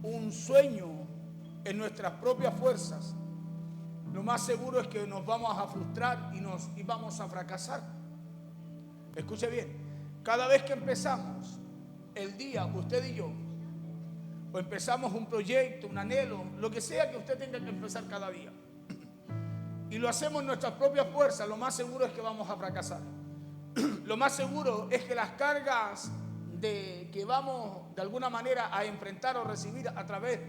un sueño en nuestras propias fuerzas, lo más seguro es que nos vamos a frustrar y vamos a fracasar. Escuche bien, cada vez que empezamos el día, usted y yo, o empezamos un proyecto, un anhelo, lo que sea que usted tenga que empezar cada día, y lo hacemos en nuestras propias fuerzas, lo más seguro es que vamos a fracasar. Lo más seguro es que las cargas que vamos de alguna manera a enfrentar o recibir a través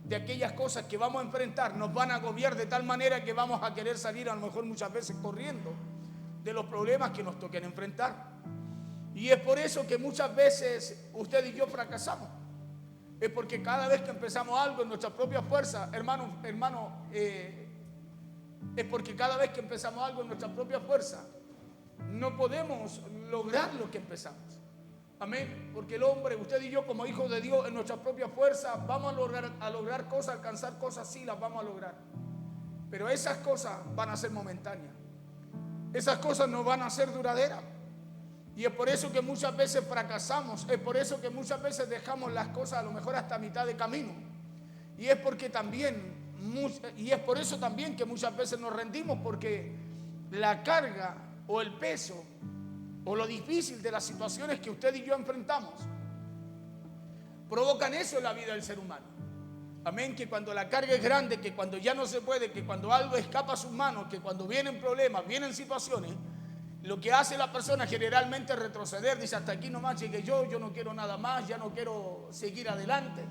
de aquellas cosas que vamos a enfrentar nos van a agobiar de tal manera que vamos a querer salir a lo mejor muchas veces corriendo de los problemas que nos toquen enfrentar. Y es por eso que muchas veces usted y yo fracasamos. Es porque cada vez que empezamos algo en nuestra propia fuerza, es porque cada vez que empezamos algo en nuestra propia fuerza, no podemos lograr lo que empezamos. Amén. Porque el hombre, usted y yo como hijos de Dios, en nuestra propia fuerza vamos a lograr cosas, alcanzar cosas, sí las vamos a lograr. Pero esas cosas van a ser momentáneas. Esas cosas no van a ser duraderas. Y es por eso que muchas veces fracasamos. Es por eso que muchas veces dejamos las cosas a lo mejor hasta mitad de camino. Y es por eso también que muchas veces nos rendimos, porque la carga o el peso o lo difícil de las situaciones que usted y yo enfrentamos provocan eso en la vida del ser humano. Amén, que cuando la carga es grande, que cuando ya no se puede, que cuando algo escapa a sus manos, que cuando vienen problemas, vienen situaciones, lo que hace la persona generalmente es retroceder, dice hasta aquí nomás llegué yo no quiero nada más, ya no quiero seguir adelante,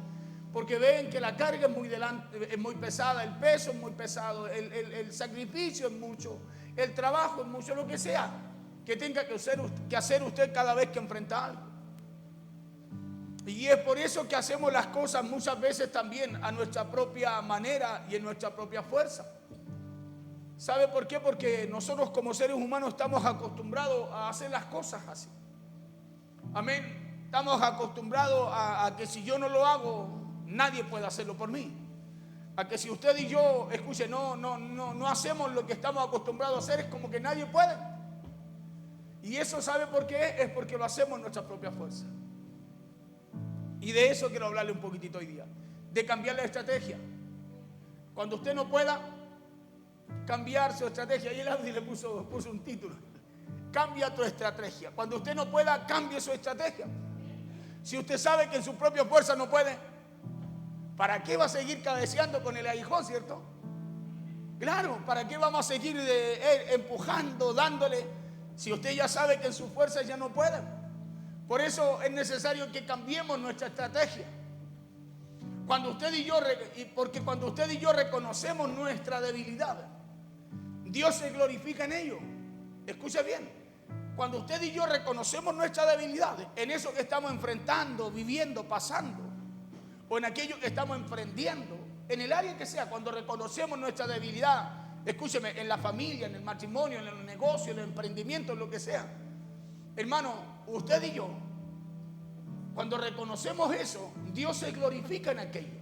porque ven que la carga es muy pesada, el peso es muy pesado, el sacrificio es mucho, el trabajo es mucho, lo que sea que tenga que hacer usted cada vez que enfrenta algo. Y es por eso que hacemos las cosas muchas veces también a nuestra propia manera y en nuestra propia fuerza. ¿Sabe por qué? Porque nosotros como seres humanos estamos acostumbrados a hacer las cosas así. Amén. Estamos acostumbrados a que si yo no lo hago, nadie puede hacerlo por mí. A que si usted y yo, escuche, no hacemos lo que estamos acostumbrados a hacer, es como que nadie puede. Y eso, ¿sabe por qué? Es porque lo hacemos en nuestra propia fuerza. Y de eso quiero hablarle un poquitito hoy día. De cambiar la estrategia. Cuando usted no pueda cambiar su estrategia, y el Audi le puso un título: cambia tu estrategia. Cuando usted no pueda, cambie su estrategia. Si usted sabe que en su propia fuerza no puede, ¿para qué va a seguir cabeceando con el aguijón, cierto? Claro, ¿para qué vamos a seguir empujando, dándole, si usted ya sabe que en su fuerza ya no puede? Por eso es necesario que cambiemos nuestra estrategia. Porque cuando usted y yo reconocemos nuestra debilidad, Dios se glorifica en ello. Escuche bien. Cuando usted y yo reconocemos nuestra debilidad, en eso que estamos enfrentando, viviendo, pasando, o en aquello que estamos emprendiendo, en el área que sea, cuando reconocemos nuestra debilidad, escúcheme, en la familia, en el matrimonio, en el negocio, en el emprendimiento, en lo que sea, hermano, usted y yo, cuando reconocemos eso, Dios se glorifica en aquello.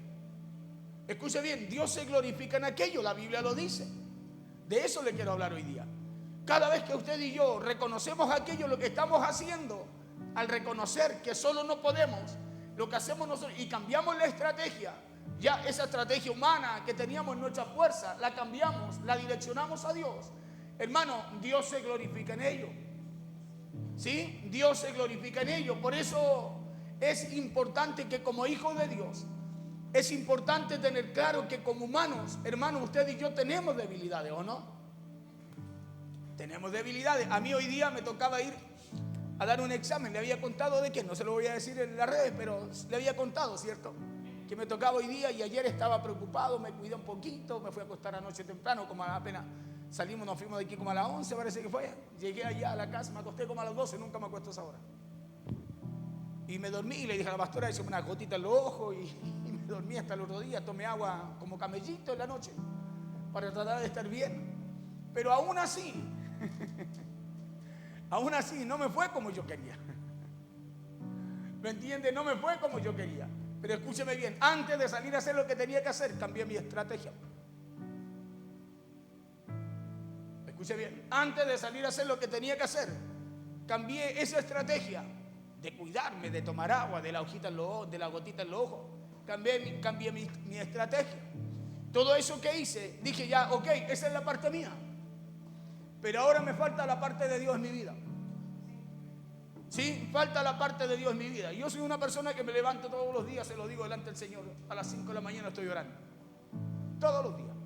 Escuche bien, Dios se glorifica en aquello, la Biblia lo dice. De eso le quiero hablar hoy día. Cada vez que usted y yo reconocemos aquello, lo que estamos haciendo, al reconocer que solo no podemos, lo que hacemos nosotros, y cambiamos la estrategia, ya esa estrategia humana que teníamos en nuestra fuerza, la cambiamos, la direccionamos a Dios. Hermano, Dios se glorifica en ello. ¿Sí? Dios se glorifica en ello. Por eso es importante que como hijos de Dios, es importante tener claro que como humanos, hermanos, usted y yo tenemos debilidades, ¿o no? Tenemos debilidades. A mí hoy día me tocaba ir a dar un examen. Le había contado de qué, no se lo voy a decir en las redes, pero le había contado, ¿cierto? Que me tocaba hoy día, y ayer estaba preocupado, me cuidé un poquito, me fui a acostar anoche temprano, como apenas salimos, nos fuimos de aquí como a las 11, parece que fue. Llegué allá a la casa, me acosté como a las 12, nunca me acuesto a esa hora. Y me dormí y le dije a la pastora, hice una gotita en los ojos y me dormí hasta el otro día. Tomé agua como camellito en la noche para tratar de estar bien. Pero aún así, no me fue como yo quería. ¿Lo entiende? No me fue como yo quería. Pero escúcheme bien, antes de salir a hacer lo que tenía que hacer, cambié mi estrategia. Escuche bien, antes de salir a hacer lo que tenía que hacer, cambié esa estrategia de cuidarme, de tomar agua, de la hojita en los ojos, de la gotita en los ojos. cambié mi estrategia. Todo eso que hice, dije ya, ok, esa es la parte mía. Pero ahora me falta la parte de Dios en mi vida. Sí, falta la parte de Dios en mi vida. Yo soy una persona que me levanto todos los días, se lo digo delante del Señor. A las 5 de la mañana estoy orando. Todos los días.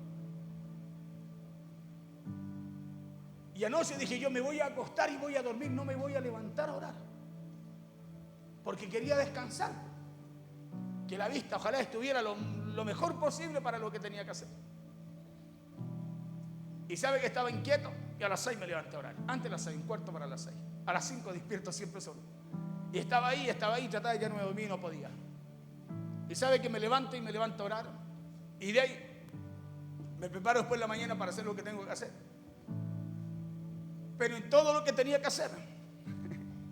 Y anoche dije, yo me voy a acostar y voy a dormir, no me voy a levantar a orar. Porque quería descansar. Que la vista ojalá estuviera lo mejor posible para lo que tenía que hacer. Y sabe que estaba inquieto y a las 6 me levanté a orar. Antes de las 6, un cuarto para las 6. A las 5 despierto siempre solo. Y estaba ahí, trataba de ya no me dormía y no podía. Y sabe que me levanto a orar. Y de ahí me preparo después de la mañana para hacer lo que tengo que hacer. Pero en todo lo que tenía que hacer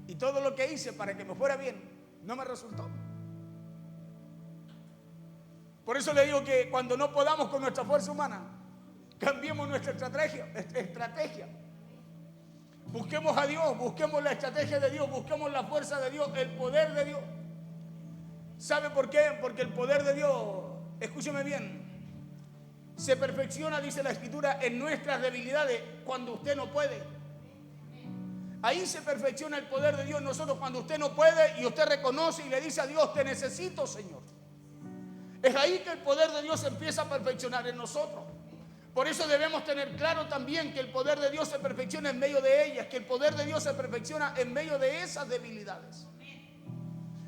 y todo lo que hice para que me fuera bien, no me resultó. Por eso le digo que cuando no podamos con nuestra fuerza humana, cambiemos nuestra estrategia. Busquemos a Dios, busquemos la estrategia de Dios, busquemos la fuerza de Dios, el poder de Dios. ¿Sabe por qué? Porque el poder de Dios, escúcheme bien, se perfecciona, dice la Escritura, en nuestras debilidades cuando usted no puede. Ahí se perfecciona el poder de Dios en nosotros cuando usted no puede y usted reconoce y le dice a Dios, te necesito, Señor. Es ahí que el poder de Dios empieza a perfeccionar en nosotros. Por eso debemos tener claro también que el poder de Dios se perfecciona en medio de ellas, que el poder de Dios se perfecciona en medio de esas debilidades.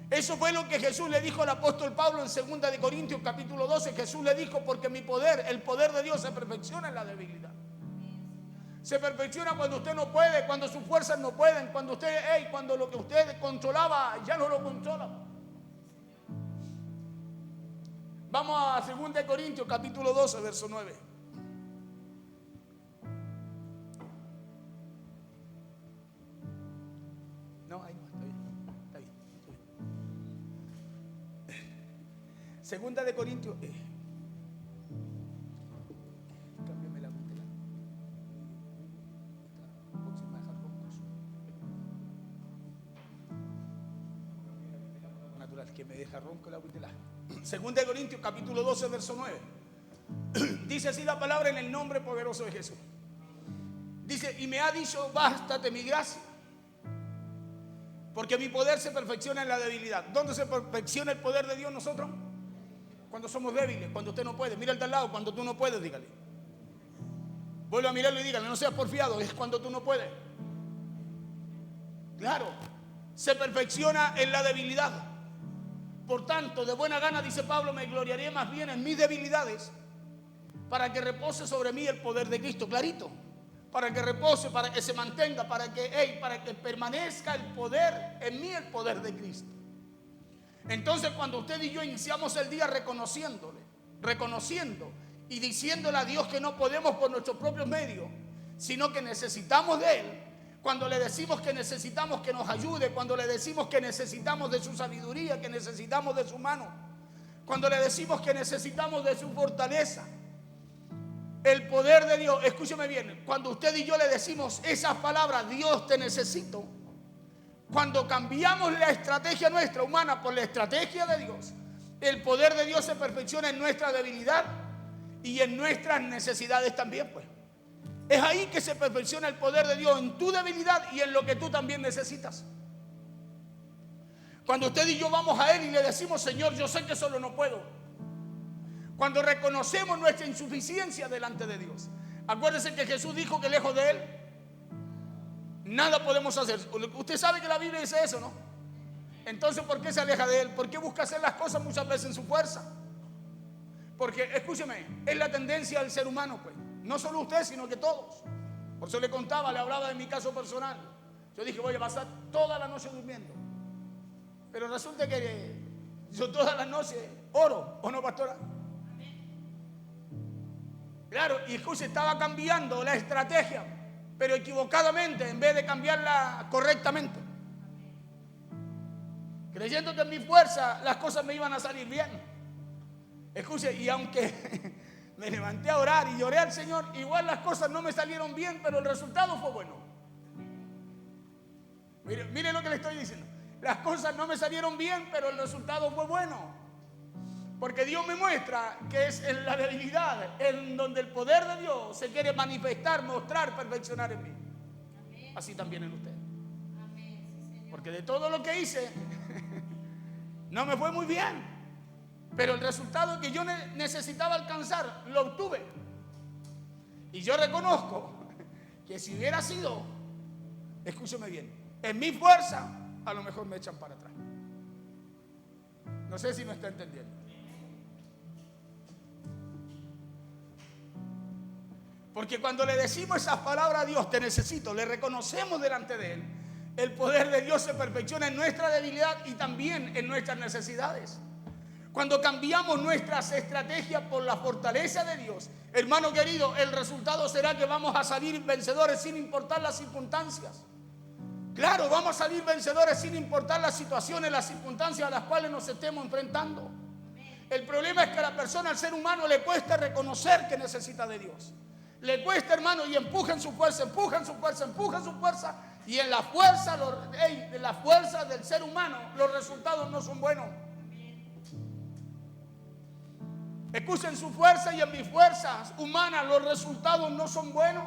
Eso fue lo que Jesús le dijo al apóstol Pablo en 2 de Corintios capítulo 12. Jesús le dijo, porque mi poder, el poder de Dios se perfecciona en la debilidad. Se perfecciona cuando usted no puede, cuando sus fuerzas no pueden, cuando cuando lo que usted controlaba ya no lo controla. Vamos a 2 de Corintios capítulo 12, verso 9. No, ahí no, está bien. Segunda de Corintios. Cámbiame la cuntela. Está próxima a dejar roncos. Natural, que me deja ronco la cuntela. Segunda de Corintios capítulo 12, verso 9. Dice así la palabra en el nombre poderoso de Jesús. Dice, y me ha dicho, bástate mi gracia. Porque mi poder se perfecciona en la debilidad. ¿Dónde se perfecciona el poder de Dios nosotros? Cuando somos débiles, cuando usted no puede. Mira al de al lado, cuando tú no puedes, dígale. Vuelve a mirarlo y dígale, no seas porfiado, es cuando tú no puedes. Claro, se perfecciona en la debilidad. Por tanto, de buena gana, dice Pablo, me gloriaré más bien en mis debilidades para que repose sobre mí el poder de Cristo. Clarito. Para que repose, para que se mantenga, para que permanezca el poder en mí, el poder de Cristo. Entonces, cuando usted y yo iniciamos el día reconociendo y diciéndole a Dios que no podemos por nuestros propios medios, sino que necesitamos de Él, cuando le decimos que necesitamos que nos ayude, cuando le decimos que necesitamos de su sabiduría, que necesitamos de su mano, cuando le decimos que necesitamos de su fortaleza, el poder de Dios, escúcheme bien, cuando usted y yo le decimos esas palabras, Dios te necesito, cuando cambiamos la estrategia nuestra humana por la estrategia de Dios, el poder de Dios se perfecciona en nuestra debilidad y en nuestras necesidades también, pues. Es ahí que se perfecciona el poder de Dios, en tu debilidad y en lo que tú también necesitas. Cuando usted y yo vamos a Él y le decimos, Señor, yo sé que solo no puedo. Cuando reconocemos nuestra insuficiencia delante de Dios. Acuérdese que Jesús dijo que lejos de Él nada podemos hacer. Usted sabe que la Biblia dice eso, ¿no? Entonces, ¿por qué se aleja de Él? ¿Por qué busca hacer las cosas muchas veces en su fuerza? Porque, escúcheme, es la tendencia del ser humano, pues. No solo usted, sino que todos. Por eso le contaba, le hablaba de mi caso personal. Yo dije, voy a pasar toda la noche durmiendo. Pero resulta que yo toda la noche oro, ¿o no, pastora? Claro, y escuche, estaba cambiando la estrategia, pero equivocadamente en vez de cambiarla correctamente. Creyendo que en mi fuerza las cosas me iban a salir bien. Escuche, y aunque me levanté a orar y lloré al Señor, igual las cosas no me salieron bien, pero el resultado fue bueno. Mire lo que le estoy diciendo. Las cosas no me salieron bien, pero el resultado fue bueno. Porque Dios me muestra que es en la debilidad en donde el poder de Dios se quiere manifestar, mostrar, perfeccionar en mí. Amén. Así también en usted. Amén. Sí, porque de todo lo que hice no me fue muy bien, pero el resultado que yo necesitaba alcanzar lo obtuve. Y yo reconozco que si hubiera sido, escúcheme bien, en mi fuerza, a lo mejor me echan para atrás. No sé si me está entendiendo. Porque cuando le decimos esas palabras a Dios, te necesito, le reconocemos delante de Él, el poder de Dios se perfecciona en nuestra debilidad y también en nuestras necesidades. Cuando cambiamos nuestras estrategias por la fortaleza de Dios, hermano querido, el resultado será que vamos a salir vencedores sin importar las circunstancias. Claro, vamos a salir vencedores sin importar las situaciones, las circunstancias a las cuales nos estemos enfrentando. El problema es que a la persona, al ser humano, le cuesta reconocer que necesita de Dios. Le cuesta, hermano, y empuja en su fuerza, empuja en su fuerza, empuja en su fuerza. Y en la fuerza, del ser humano, los resultados no son buenos. Escuchen, su fuerza y en mis fuerzas humanas los resultados no son buenos.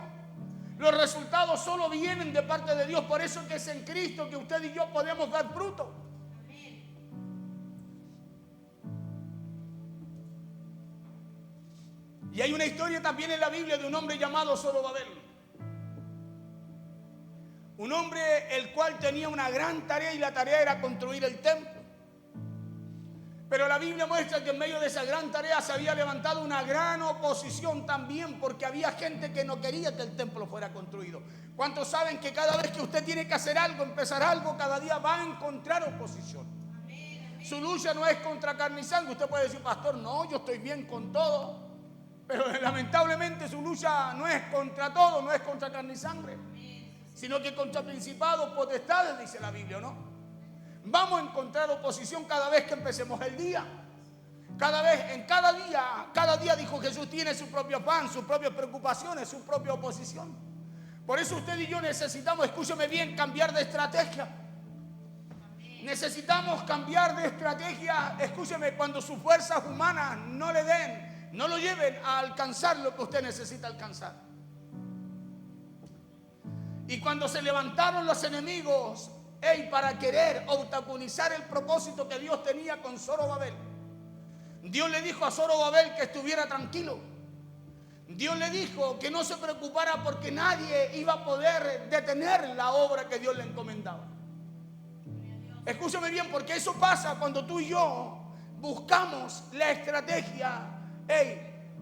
Los resultados solo vienen de parte de Dios. Por eso que es en Cristo que usted y yo podemos dar fruto. Y hay una historia también en la Biblia de un hombre llamado Zorobabel. Un hombre el cual tenía una gran tarea y la tarea era construir el templo. Pero la Biblia muestra que en medio de esa gran tarea se había levantado una gran oposición también, porque había gente que no quería que el templo fuera construido. ¿Cuántos saben que cada vez que usted tiene que hacer algo, empezar algo, cada día va a encontrar oposición? Su lucha no es contra carne y sangre. Usted puede decir, pastor, no, yo estoy bien con todo. Pero lamentablemente su lucha no es contra todo, no es contra carne y sangre, sino que contra principados, potestades, dice la Biblia, ¿no? Vamos a encontrar oposición cada vez que empecemos el día. Cada día dijo Jesús, tiene su propio afán, sus propias preocupaciones, su propia oposición. Por eso usted y yo necesitamos, escúcheme bien, cambiar de estrategia. Necesitamos cambiar de estrategia, escúcheme, cuando sus fuerzas humanas no le den, no lo lleven a alcanzar lo que usted necesita alcanzar. Y cuando se levantaron los enemigos para querer obstaculizar el propósito que Dios tenía con Zorobabel, Dios le dijo a Zorobabel que estuviera tranquilo. Dios le dijo que no se preocupara porque nadie iba a poder detener la obra que Dios le encomendaba. Escúchame bien, porque eso pasa cuando tú y yo buscamos la estrategia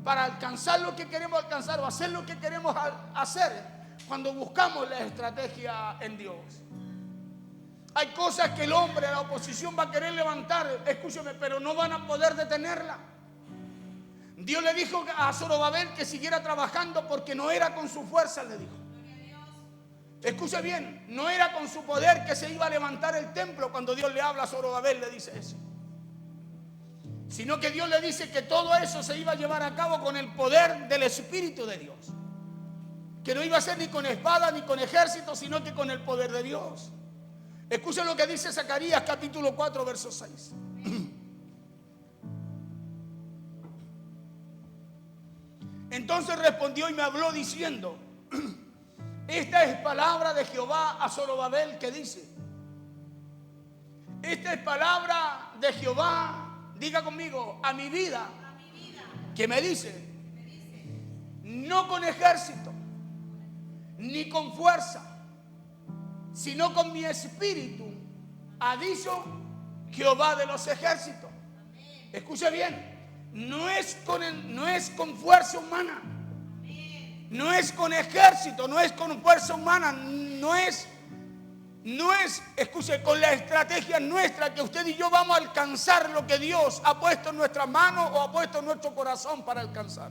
para alcanzar lo que queremos alcanzar o hacer lo que queremos hacer. Cuando buscamos la estrategia en Dios, hay cosas que el hombre, la oposición va a querer levantar, escúcheme, pero no van a poder detenerla. Dios le dijo a Zorobabel que siguiera trabajando porque no era con su fuerza, le dijo. Escuche bien, no era con su poder que se iba a levantar el templo. Cuando Dios le habla a Zorobabel, le dice eso, sino que Dios le dice que todo eso se iba a llevar a cabo con el poder del Espíritu de Dios, que no iba a ser ni con espada ni con ejército, sino que con el poder de Dios. Escuchen lo que dice Zacarías capítulo 4 verso 6. Entonces respondió y me habló diciendo, esta es palabra de Jehová a Zorobabel, que dice, esta es palabra de Jehová, diga conmigo, a mi vida, que me dice, no con ejército, ni con fuerza, sino con mi espíritu, ha dicho Jehová de los ejércitos. Escuche bien, no es con fuerza humana, no es con ejército, no es con fuerza humana, no es, escuche, con la estrategia nuestra que usted y yo vamos a alcanzar lo que Dios ha puesto en nuestras manos o ha puesto en nuestro corazón para alcanzar,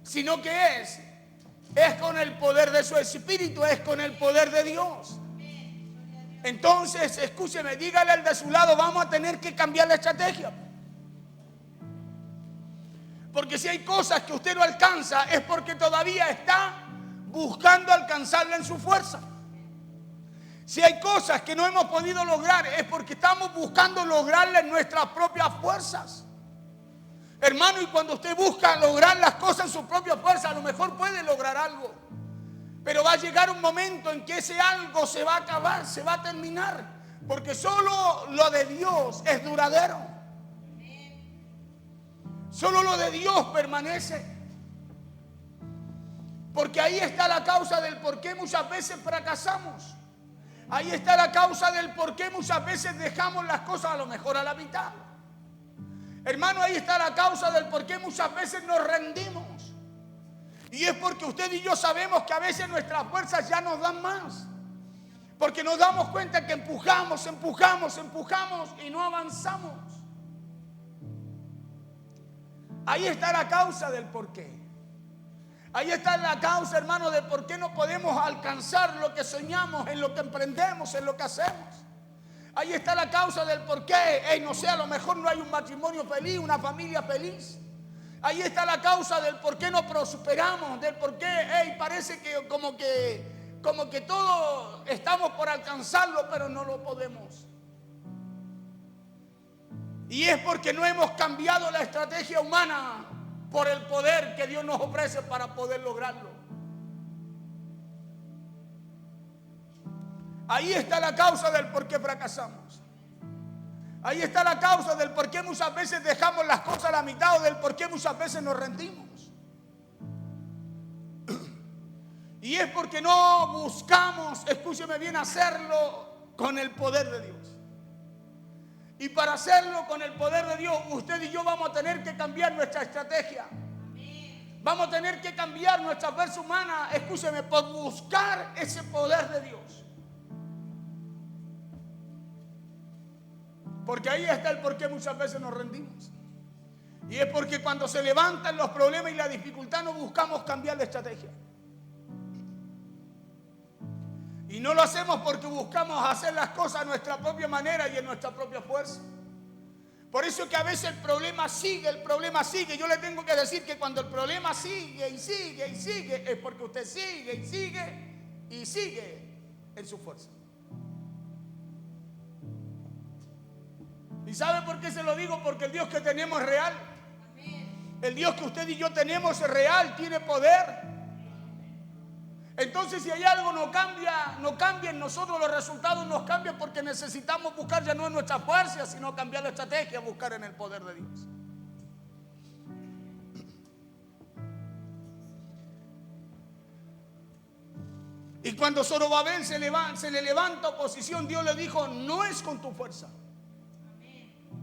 sino que es con el poder de su espíritu, es con el poder de Dios. Entonces, escúcheme, dígale al de su lado, vamos a tener que cambiar la estrategia. Porque si hay cosas que usted no alcanza, es porque todavía está buscando alcanzarla en su fuerza. Si hay cosas que no hemos podido lograr, es porque estamos buscando lograrla en nuestras propias fuerzas. Hermano, y cuando usted busca lograr las cosas en su propia fuerza, a lo mejor puede lograr algo. Pero va a llegar un momento en que ese algo se va a acabar, se va a terminar. Porque solo lo de Dios es duradero. Solo lo de Dios permanece. Porque ahí está la causa del por qué muchas veces fracasamos. Ahí está la causa del por qué muchas veces dejamos las cosas a lo mejor a la mitad. Hermano, ahí está la causa del por qué muchas veces nos rendimos. Y es porque usted y yo sabemos que a veces nuestras fuerzas ya nos dan más. Porque nos damos cuenta que empujamos y no avanzamos. Ahí está la causa del por qué. Ahí está la causa, hermano, de por qué no podemos alcanzar lo que soñamos, en lo que emprendemos, en lo que hacemos. Ahí está la causa del por qué, no sé, a lo mejor no hay un matrimonio feliz, una familia feliz. Ahí está la causa del por qué no prosperamos, del por qué, parece que como que todo estamos por alcanzarlo, pero no lo podemos. Y es porque no hemos cambiado la estrategia humana por el poder que Dios nos ofrece para poder lograrlo. Ahí está la causa del por qué fracasamos. Ahí está la causa del por qué muchas veces dejamos las cosas a la mitad o del por qué muchas veces nos rendimos. Y es porque no buscamos, escúcheme bien, hacerlo con el poder de Dios. Y para hacerlo con el poder de Dios, usted y yo vamos a tener que cambiar nuestra estrategia. Vamos a tener que cambiar nuestra fuerza humana, escúcheme, por buscar ese poder de Dios. Porque ahí está el por qué muchas veces nos rendimos. Y es porque cuando se levantan los problemas y la dificultad no buscamos cambiar la estrategia. Y no lo hacemos porque buscamos hacer las cosas a nuestra propia manera y en nuestra propia fuerza. Por eso es que a veces el problema sigue. Yo le tengo que decir que cuando el problema sigue y sigue, es porque usted sigue en su fuerza. ¿Y sabe por qué se lo digo? Porque el Dios que tenemos es real. El Dios que usted y yo tenemos es real, tiene poder. Entonces, si hay algo no cambia en nosotros, los resultados nos cambian porque necesitamos buscar ya no en nuestra fuerza, sino cambiar la estrategia, buscar en el poder de Dios. Y cuando Zorobabel se le levanta oposición, Dios le dijo, no es con tu fuerza.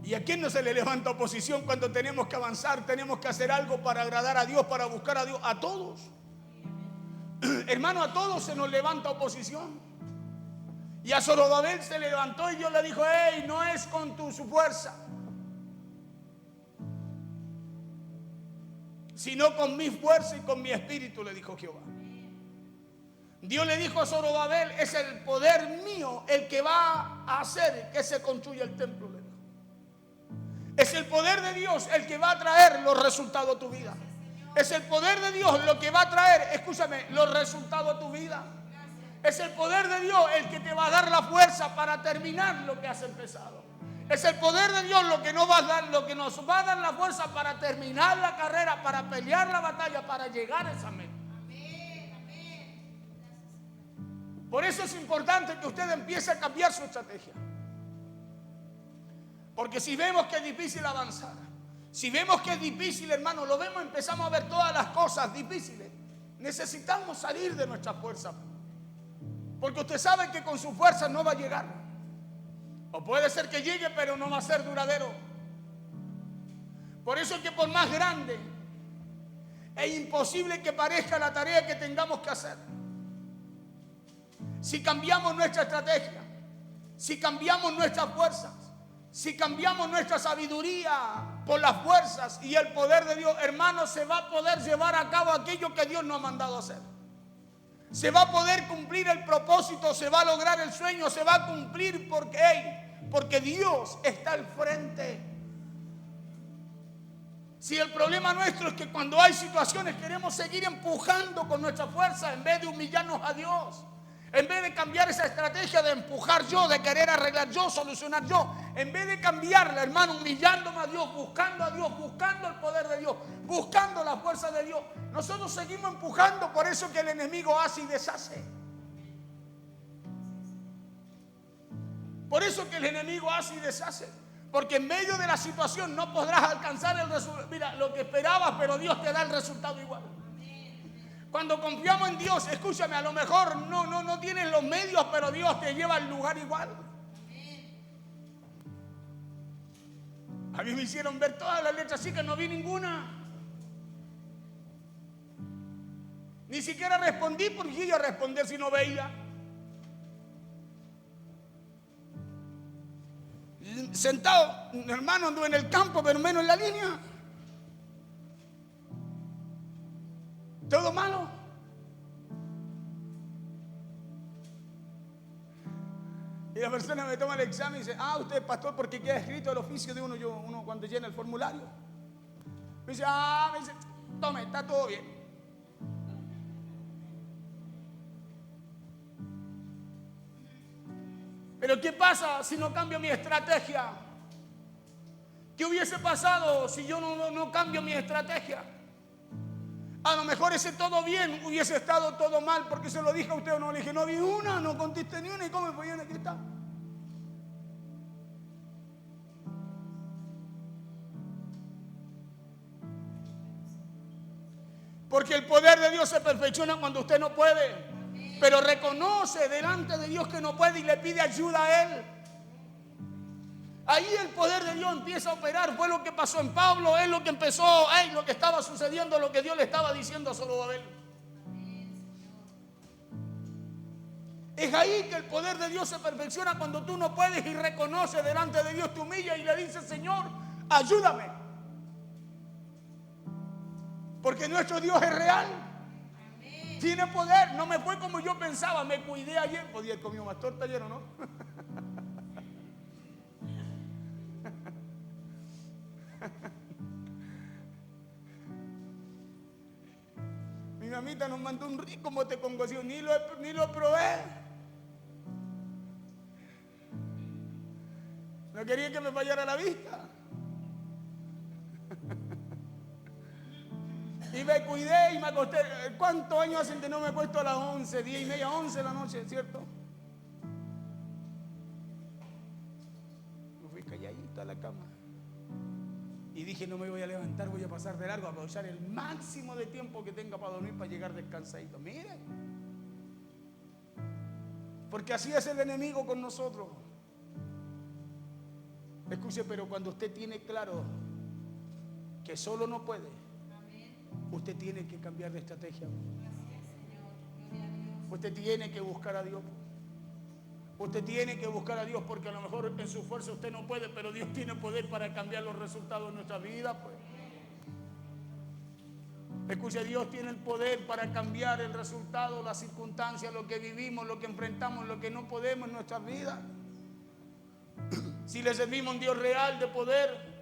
¿Y a quién no se le levanta oposición cuando tenemos que avanzar, tenemos que hacer algo para agradar a Dios, para buscar a Dios? A todos. Hermano, a todos se nos levanta oposición. Y a Zorobabel se levantó y Dios le dijo, no es con su fuerza, sino con mi fuerza y con mi espíritu, le dijo Jehová. Dios le dijo a Zorobabel, es el poder mío el que va a hacer que se construya el templo, le dijo. Es el poder de Dios el que va a traer los resultados a tu vida. Es el poder de Dios lo que va a traer, escúchame, los resultados a tu vida. Es el poder de Dios el que te va a dar la fuerza para terminar lo que has empezado. Es el poder de Dios lo que nos va a dar la fuerza para terminar la carrera, para pelear la batalla, para llegar a esa meta. Por eso es importante que usted empiece a cambiar su estrategia. Porque si vemos que es difícil avanzar, si vemos que es difícil, hermano, empezamos a ver todas las cosas difíciles, necesitamos salir de nuestra fuerza. Porque usted sabe que con su fuerza no va a llegar. O puede ser que llegue, pero no va a ser duradero. Por eso es que por más grande e imposible que parezca la tarea que tengamos que hacer, si cambiamos nuestra estrategia, si cambiamos nuestras fuerzas, si cambiamos nuestra sabiduría por las fuerzas y el poder de Dios, hermanos, se va a poder llevar a cabo aquello que Dios nos ha mandado a hacer. Se va a poder cumplir el propósito, se va a lograr el sueño, se va a cumplir porque Dios está al frente. Si el problema nuestro es que cuando hay situaciones queremos seguir empujando con nuestra fuerza en vez de humillarnos a Dios, en vez de cambiar esa estrategia de empujar yo, de querer arreglar yo, solucionar yo, en vez de cambiarla, hermano, humillándome a Dios, buscando el poder de Dios, buscando la fuerza de Dios, nosotros seguimos empujando. Por eso que el enemigo hace y deshace. Por eso que el enemigo hace y deshace. Porque en medio de la situación no podrás alcanzar el resultado. Mira, lo que esperabas, pero Dios te da el resultado igual. Cuando confiamos en Dios, escúchame, a lo mejor no tienes los medios, pero Dios te lleva al lugar igual. A mí me hicieron ver todas las letras así que no vi ninguna. Ni siquiera respondí porque iba a responder si no veía. Sentado, hermano, ando en el campo, pero menos en la línea. Todo malo. Y la persona me toma el examen y dice: usted es pastor porque queda escrito el oficio de uno, uno cuando llena el formulario. Me dice: tome, está todo bien. Pero ¿qué pasa si no cambio mi estrategia? ¿Qué hubiese pasado si yo no cambio mi estrategia? A lo mejor ese todo bien hubiese estado todo mal, porque se lo dije a usted o no. Le dije: no vi una, no contesté ni una, y cómo me fue, aquí está. Porque el poder de Dios se perfecciona cuando usted no puede. Pero reconoce delante de Dios que no puede y le pide ayuda a Él. Ahí el poder de Dios empieza a operar. Fue lo que pasó en Pablo, es lo que empezó, lo que estaba sucediendo, lo que Dios le estaba diciendo a Zorobabel. Es ahí que el poder de Dios se perfecciona, cuando tú no puedes y reconoces delante de Dios, te humillas y le dices: Señor, ayúdame. Porque nuestro Dios es real. Tiene poder. No me fue como yo pensaba. Me cuidé ayer. Podía haber comido más torta ayer, ¿o no? Mi mamita nos mandó un rico mote con cocido. Ni lo probé. No quería que me fallara la vista. Y me cuidé y me acosté. ¿Cuántos años hacen que no me acuesto a las 11, 10 y media, 11 de la noche, cierto? Me fui calladito a la cama. Y dije: no me voy a levantar, voy a pasar de largo, a aprovechar el máximo de tiempo que tenga para dormir, para llegar descansadito. Miren. Porque así es el enemigo con nosotros. Escuche, pero cuando usted tiene claro que solo no puede, usted tiene que cambiar de estrategia. Usted tiene que buscar a Dios. Usted tiene que buscar a Dios, porque a lo mejor en su fuerza usted no puede, pero Dios tiene poder para cambiar los resultados de nuestra vida. Pues. Escuche, Dios tiene el poder para cambiar el resultado, las circunstancias, lo que vivimos, lo que enfrentamos, lo que no podemos en nuestras vidas. Si le servimos a un Dios real de poder.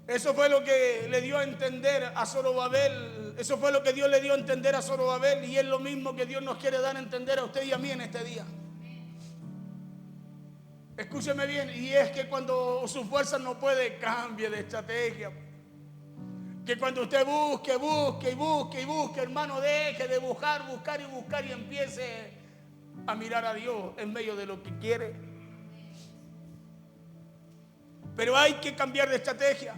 Eso fue lo que le dio a entender a Zorobabel. Eso fue lo que Dios le dio a entender a Zorobabel. Y es lo mismo que Dios nos quiere dar a entender a usted y a mí en este día. Escúcheme bien. Y es que cuando su fuerza no puede, cambie de estrategia. Que cuando usted busque, hermano, deje de buscar y empiece a mirar a Dios en medio de lo que quiere. Pero hay que cambiar de estrategia.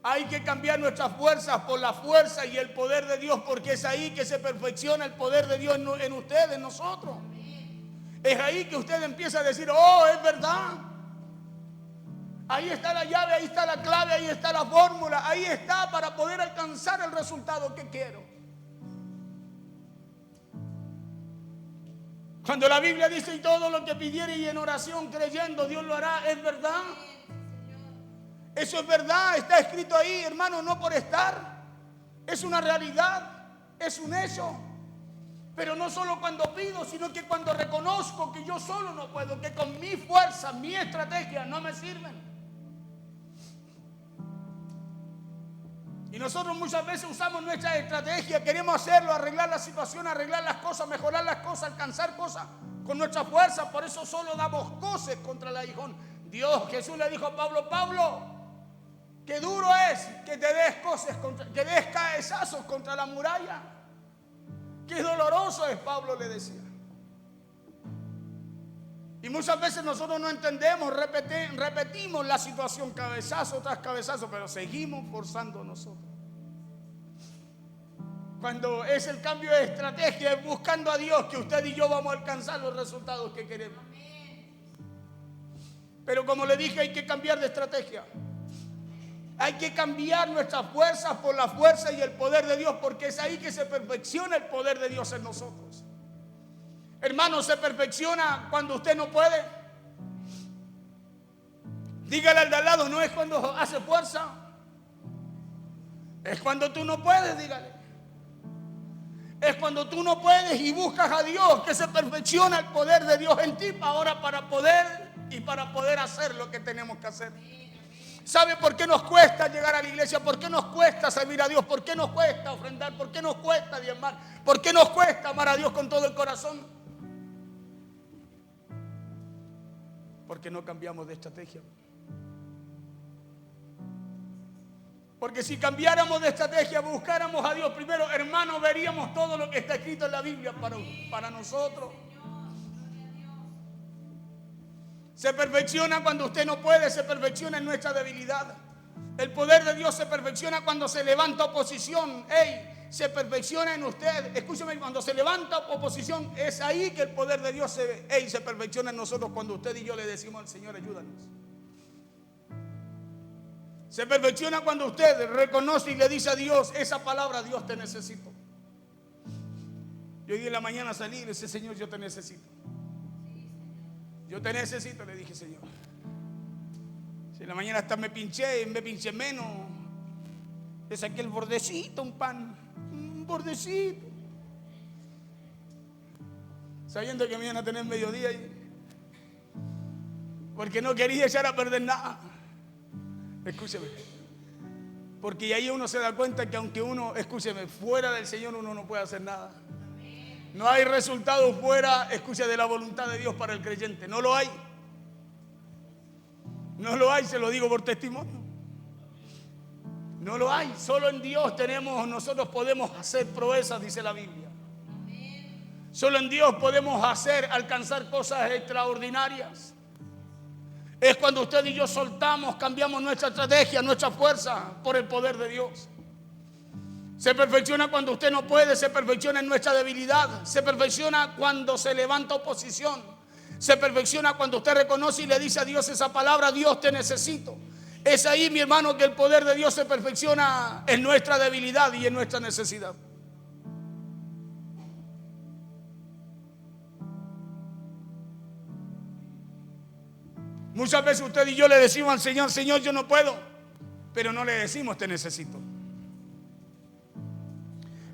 Hay que cambiar nuestras fuerzas por la fuerza y el poder de Dios, porque es ahí que se perfecciona el poder de Dios en ustedes, en nosotros. Es ahí que usted empieza a decir: es verdad. Ahí está la llave, ahí está la clave, ahí está la fórmula, ahí está para poder alcanzar el resultado que quiero. Cuando la Biblia dice: y todo lo que pidiere y en oración creyendo, Dios lo hará, es verdad. Eso es verdad, está escrito ahí, hermano, no por estar. Es una realidad, es un hecho. Pero no solo cuando pido, sino que cuando reconozco que yo solo no puedo, que con mi fuerza, mi estrategia no me sirven. Y nosotros muchas veces usamos nuestra estrategia, queremos hacerlo, arreglar la situación, arreglar las cosas, mejorar las cosas, alcanzar cosas con nuestra fuerza. Por eso solo damos coces contra el aguijón. Jesús le dijo a Pablo: Pablo, qué duro es que te des coces, que des cabezazos contra la muralla. Qué doloroso es, Pablo le decía. Y muchas veces nosotros no entendemos, repetimos la situación cabezazo tras cabezazo, pero seguimos forzando nosotros. Cuando es el cambio de estrategia, es buscando a Dios, que usted y yo vamos a alcanzar los resultados que queremos. Pero como le dije, hay que cambiar de estrategia. Hay que cambiar nuestras fuerzas por la fuerza y el poder de Dios, porque es ahí que se perfecciona el poder de Dios en nosotros. Hermano, se perfecciona cuando usted no puede. Dígale al de al lado: no es cuando hace fuerza, es cuando tú no puedes, dígale. Es cuando tú no puedes y buscas a Dios que se perfecciona el poder de Dios en ti ahora para poder hacer lo que tenemos que hacer. ¿Sabe por qué nos cuesta llegar a la iglesia? ¿Por qué nos cuesta servir a Dios? ¿Por qué nos cuesta ofrendar? ¿Por qué nos cuesta diezmar? ¿Por qué nos cuesta amar a Dios con todo el corazón? Porque no cambiamos de estrategia. Porque si cambiáramos de estrategia, buscáramos a Dios primero, hermano, veríamos todo lo que está escrito en la Biblia para nosotros. Se perfecciona cuando usted no puede, se perfecciona en nuestra debilidad. El poder de Dios se perfecciona cuando se levanta oposición. Se perfecciona en usted. Escúcheme, cuando se levanta oposición, es ahí que el poder de Dios se perfecciona en nosotros, cuando usted y yo le decimos al Señor: ayúdanos. Se perfecciona cuando usted reconoce y le dice a Dios esa palabra: Dios, te necesito. Yo hoy en la mañana salí y le dije: Señor, yo te necesito. Yo te necesito, le dije: Señor. Si en la mañana hasta me pinché menos, le saqué el bordecito, un pan, un bordecito, sabiendo que me iban a tener mediodía ahí, porque no quería echar a perder nada. Escúcheme, porque ahí uno se da cuenta que aunque uno, escúcheme, fuera del Señor uno no puede hacer nada. No hay resultado fuera, escuche, de la voluntad de Dios para el creyente. No lo hay. No lo hay, se lo digo por testimonio. No lo hay. Solo en Dios nosotros podemos hacer proezas, dice la Biblia. Solo en Dios podemos alcanzar cosas extraordinarias. Es cuando usted y yo soltamos, cambiamos nuestra estrategia, nuestra fuerza por el poder de Dios. Se perfecciona cuando usted no puede, se perfecciona en nuestra debilidad, se perfecciona cuando se levanta oposición, se perfecciona cuando usted reconoce y le dice a Dios esa palabra: Dios, te necesito. Es ahí, mi hermano, que el poder de Dios se perfecciona en nuestra debilidad y en nuestra necesidad. Muchas veces usted y yo le decimos al Señor: Señor, yo no puedo, pero no le decimos: te necesito.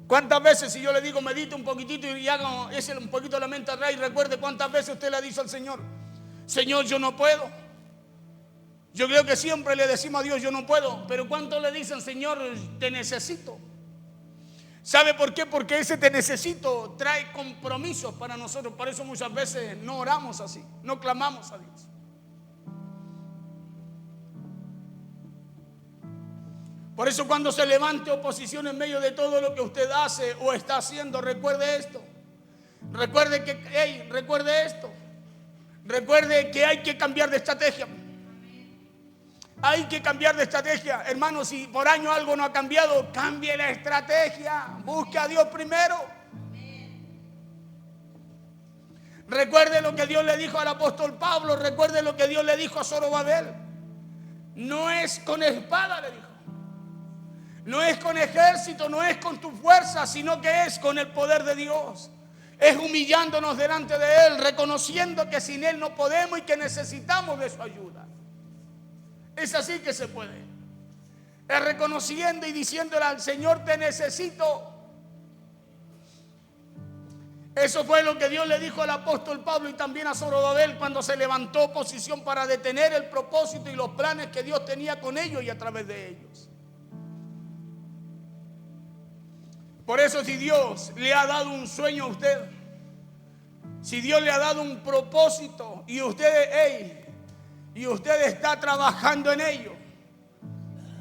¿Cuántas veces, si yo le digo medite un poquitito y haga un poquito la mente atrás y recuerde cuántas veces usted le ha dicho al Señor: Señor, yo no puedo? Yo creo que siempre le decimos a Dios: yo no puedo, pero ¿cuántos le dicen: Señor, te necesito? ¿Sabe por qué? Porque ese te necesito trae compromisos para nosotros. Por eso muchas veces no oramos así, no clamamos a Dios. Por eso cuando se levante oposición en medio de todo lo que usted hace o está haciendo, recuerde esto. Recuerde esto. Recuerde que hay que cambiar de estrategia. Hay que cambiar de estrategia. Hermano, si por año algo no ha cambiado, cambie la estrategia. Busque a Dios primero. Recuerde lo que Dios le dijo al apóstol Pablo. Recuerde lo que Dios le dijo a Zorobabel. No es con espada, le dijo. No es con ejército, no es con tu fuerza, sino que es con el poder de Dios. Es humillándonos delante de Él, reconociendo que sin Él no podemos y que necesitamos de su ayuda. Es así que se puede. Es reconociendo y diciéndole al Señor: te necesito. Eso fue lo que Dios le dijo al apóstol Pablo y también a Zorobabel cuando se levantó oposición para detener el propósito y los planes que Dios tenía con ellos y a través de ellos. Por eso, si Dios le ha dado un sueño a usted, si Dios le ha dado un propósito y usted está trabajando en ello,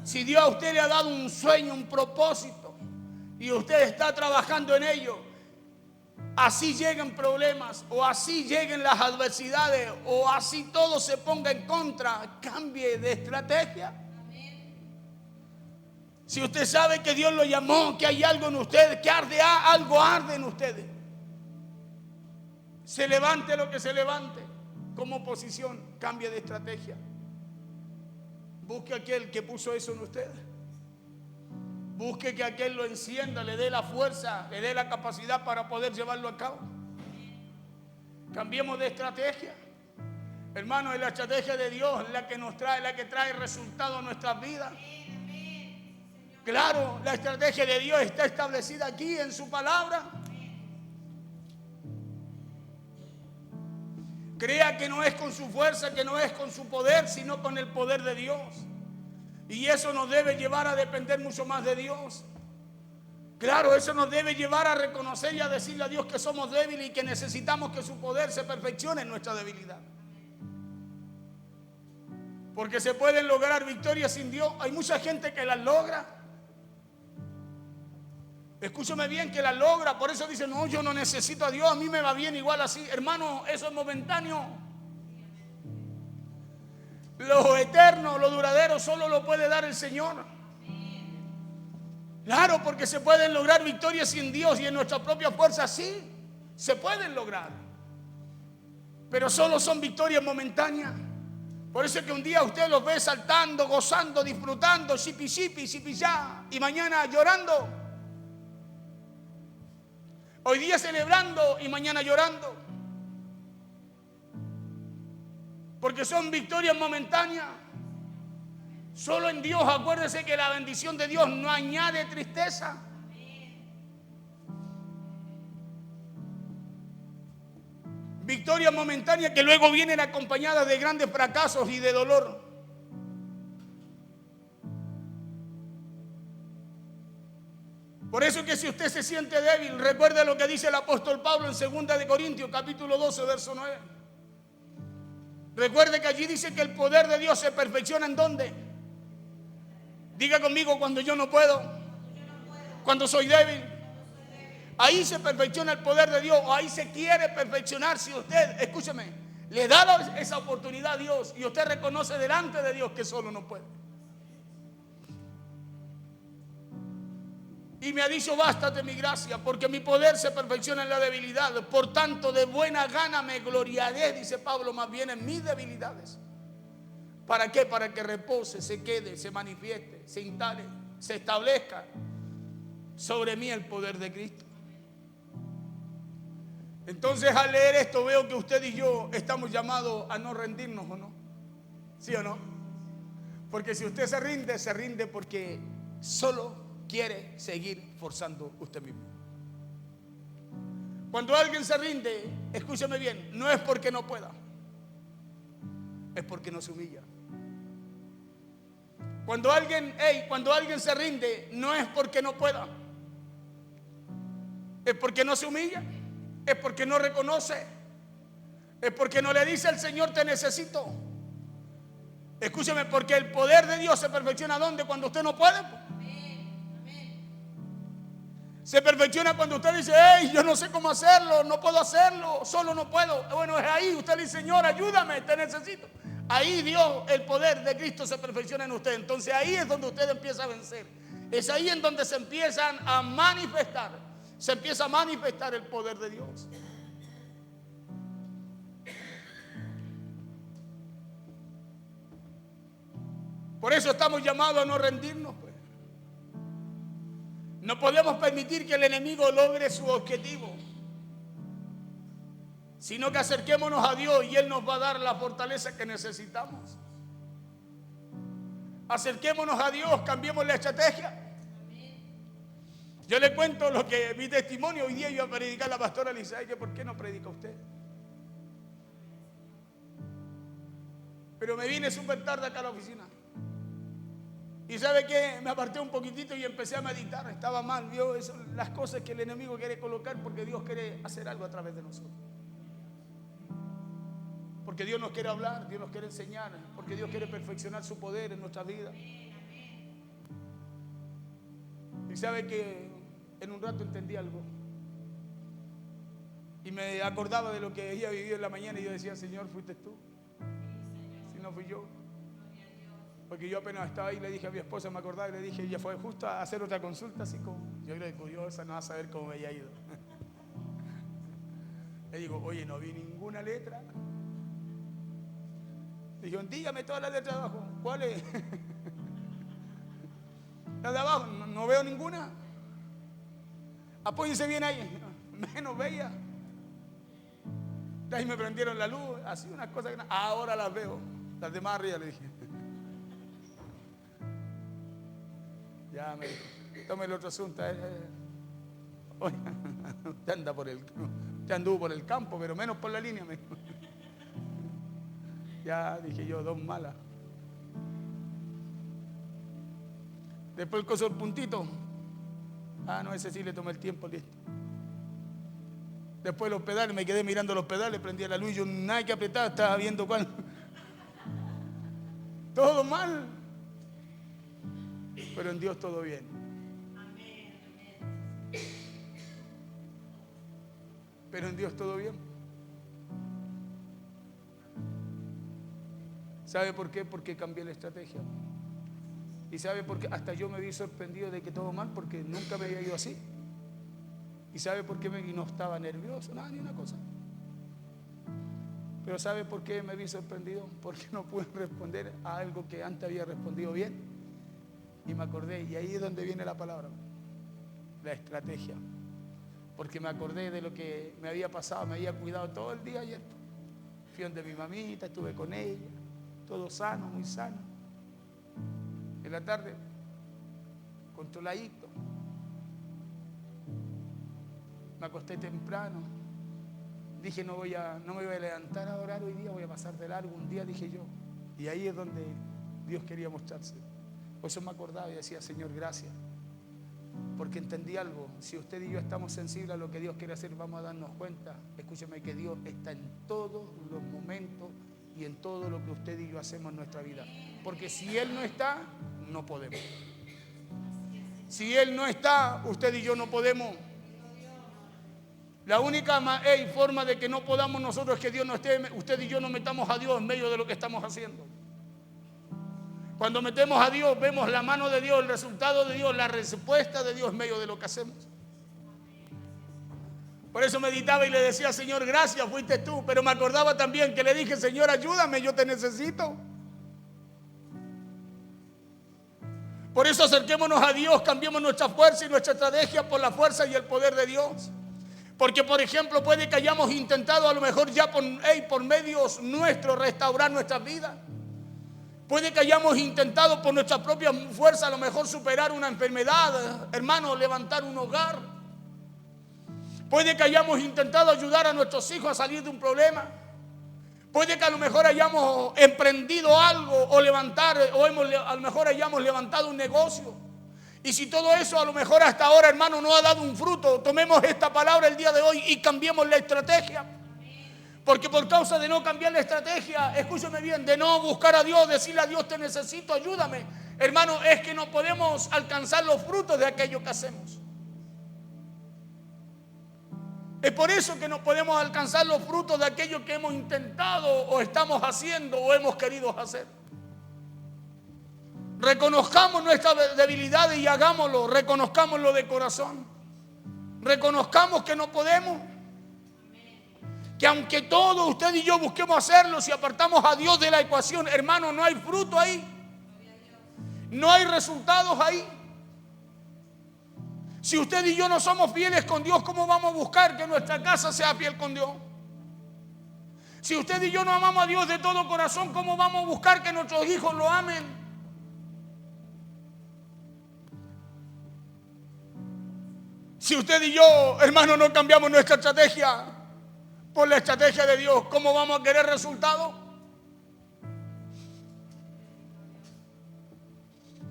si Dios a usted le ha dado un sueño, un propósito y usted está trabajando en ello, así lleguen problemas o así lleguen las adversidades o así todo se ponga en contra, cambie de estrategia. Si usted sabe que Dios lo llamó, que hay algo en usted, que algo arde en ustedes, se levante lo que se levante, como oposición, cambie de estrategia. Busque a aquel que puso eso en usted. Busque que aquel lo encienda, le dé la fuerza, le dé la capacidad para poder llevarlo a cabo. Cambiemos de estrategia. Hermano, es la estrategia de Dios la que trae resultados a nuestras vidas. Claro, la estrategia de Dios está establecida aquí en su palabra. Crea que no es con su fuerza, que no es con su poder, sino con el poder de Dios. Y eso nos debe llevar a depender mucho más de Dios. Claro, eso nos debe llevar a reconocer y a decirle a Dios que somos débiles y que necesitamos que su poder se perfeccione en nuestra debilidad. Porque se pueden lograr victorias sin Dios. Hay mucha gente que las logra. Escúchame bien, que la logra. Por eso dice, no, yo no necesito a Dios, a mí me va bien igual así. Hermano, eso es momentáneo. Lo eterno, lo duradero, solo lo puede dar el Señor. Claro, porque se pueden lograr victorias sin Dios y en nuestra propia fuerza, sí, se pueden lograr. Pero solo son victorias momentáneas. Por eso es que un día usted los ve saltando, gozando, disfrutando, shipi shipi, shipi ya, y mañana llorando. Hoy día celebrando y mañana llorando. Porque son victorias momentáneas. Solo en Dios, acuérdese que la bendición de Dios no añade tristeza. Victorias momentáneas que luego vienen acompañadas de grandes fracasos y de dolor. Por eso que si usted se siente débil, recuerde lo que dice el apóstol Pablo en 2 de Corintios, capítulo 12, verso 9. Recuerde que allí dice que el poder de Dios se perfecciona ¿en dónde? Diga conmigo, cuando yo no puedo, cuando soy débil. Ahí se perfecciona el poder de Dios, o ahí se quiere perfeccionar. Si usted, escúcheme, le da esa oportunidad a Dios y usted reconoce delante de Dios que solo no puede. Y me ha dicho, bástate mi gracia, porque mi poder se perfecciona en la debilidad. Por tanto, de buena gana me gloriaré, dice Pablo, más bien en mis debilidades. ¿Para qué? Para que repose, se quede, se manifieste, se instale, se establezca sobre mí el poder de Cristo. Entonces, al leer esto, veo que usted y yo estamos llamados a no rendirnos, ¿o no? ¿Sí o no? Porque si usted se rinde porque solo quiere seguir forzando usted mismo. Cuando alguien se rinde, escúcheme bien, no es porque no pueda, es porque no se humilla. Cuando alguien se rinde, no es porque no pueda, es porque no se humilla, es porque no reconoce, es porque no le dice al Señor te necesito. Escúcheme, porque el poder de Dios se perfecciona ¿dónde? Cuando usted no puede. Se perfecciona cuando usted dice, hey, yo no sé cómo hacerlo, no puedo hacerlo, solo no puedo. Bueno, es ahí, usted le dice, Señor, ayúdame, te necesito. Ahí Dios, el poder de Cristo se perfecciona en usted. Entonces ahí es donde usted empieza a vencer. Es ahí en donde se empiezan a manifestar. Se empieza a manifestar el poder de Dios. Por eso estamos llamados a no rendirnos, pues. No podemos permitir que el enemigo logre su objetivo, sino que acerquémonos a Dios y Él nos va a dar la fortaleza que necesitamos. Acerquémonos a Dios, cambiemos la estrategia. Yo le cuento lo que mi testimonio. Hoy día iba a predicar la pastora Lisa. Y yo, ¿por qué no predica usted? Pero me vine súper tarde acá a la oficina. Y ¿sabe qué? Me aparté un poquitito y empecé a meditar. Estaba mal, vio eso, las cosas que el enemigo quiere colocar, porque Dios quiere hacer algo a través de nosotros. Porque Dios nos quiere hablar, Dios nos quiere enseñar, porque Dios quiere perfeccionar su poder en nuestra vida. Y sabe que en un rato entendí algo. Y me acordaba de lo que ella vivió en la mañana y yo decía, Señor, fuiste tú. Si no fui yo. Porque yo apenas estaba ahí, le dije a mi esposa, me acordaba y le dije, ella fue justo a hacer otra consulta, así como, yo creo que curiosa, no va a saber cómo me había ido. Le digo, oye, no vi ninguna letra. Le dijeron, dígame todas las letras de abajo. ¿Cuál es? La de abajo, no veo ninguna. Apóyense bien ahí. Menos veía. De ahí me prendieron la luz. Así unas cosas que ahora las veo. Las demás arriba, le dije. Ya me dijo, tome el otro asunto. Oye, usted anduvo por el campo, pero menos por la línea, me dijo. Ya dije yo, dos malas. Después el coso del puntito. No, ese sí le tomé el tiempo, listo. Después los pedales, me quedé mirando los pedales, prendía la luz y yo nada que apretar, estaba viendo cuál. Todo mal. Pero en Dios todo bien. Pero en Dios todo bien. ¿Sabe por qué? Porque cambié la estrategia. ¿Y sabe por qué? Hasta yo me vi sorprendido de que todo mal, porque nunca me había ido así. ¿Y sabe por qué no estaba nervioso? Nada, ni una cosa. Pero ¿sabe por qué me vi sorprendido? Porque no pude responder a algo que antes había respondido bien. Y me acordé, y ahí es donde viene la palabra, la estrategia. Porque me acordé de lo que me había pasado, me había cuidado todo el día ayer. Fui donde mi mamita, estuve con ella, todo sano, muy sano. En la tarde, controladito. Me acosté temprano. Dije, no me voy a levantar a orar hoy día, voy a pasar de largo un día, dije yo. Y ahí es donde Dios quería mostrarse. Por eso me acordaba y decía, Señor, gracias. Porque entendí algo. Si usted y yo estamos sensibles a lo que Dios quiere hacer, vamos a darnos cuenta. Escúcheme que Dios está en todos los momentos y en todo lo que usted y yo hacemos en nuestra vida. Porque si Él no está, no podemos. Si Él no está, usted y yo no podemos. La única forma de que no podamos nosotros es que Dios no esté, usted y yo no metamos a Dios en medio de lo que estamos haciendo. Cuando metemos a Dios, vemos la mano de Dios, el resultado de Dios, la respuesta de Dios en medio de lo que hacemos. Por eso meditaba y le decía, Señor, gracias, fuiste tú. Pero me acordaba también que le dije, Señor, ayúdame, yo te necesito. Por eso acerquémonos a Dios, cambiemos nuestra fuerza y nuestra estrategia por la fuerza y el poder de Dios. Porque, por ejemplo, puede que hayamos intentado a lo mejor ya por medios nuestros restaurar nuestras vidas. Puede que hayamos intentado por nuestra propia fuerza a lo mejor superar una enfermedad, hermano, levantar un hogar. Puede que hayamos intentado ayudar a nuestros hijos a salir de un problema. Puede que a lo mejor hayamos emprendido algo o a lo mejor hayamos levantado un negocio. Y si todo eso a lo mejor hasta ahora, hermano, no ha dado un fruto, tomemos esta palabra el día de hoy y cambiemos la estrategia. Porque por causa de no cambiar la estrategia, escúchame bien, de no buscar a Dios, decirle a Dios, te necesito, ayúdame. Hermano, es que no podemos alcanzar los frutos de aquello que hacemos. Es por eso que no podemos alcanzar los frutos de aquello que hemos intentado o estamos haciendo o hemos querido hacer. Reconozcamos nuestras debilidades y hagámoslo, reconozcámoslo de corazón. Reconozcamos que no podemos. Que aunque todo usted y yo busquemos hacerlo, si apartamos a Dios de la ecuación, hermano, no hay fruto ahí. No hay resultados ahí. Si usted y yo no somos fieles con Dios, ¿cómo vamos a buscar que nuestra casa sea fiel con Dios? Si usted y yo no amamos a Dios de todo corazón, ¿cómo vamos a buscar que nuestros hijos lo amen? Si usted y yo, hermano, no cambiamos nuestra estrategia por la estrategia de Dios, ¿cómo vamos a querer resultados?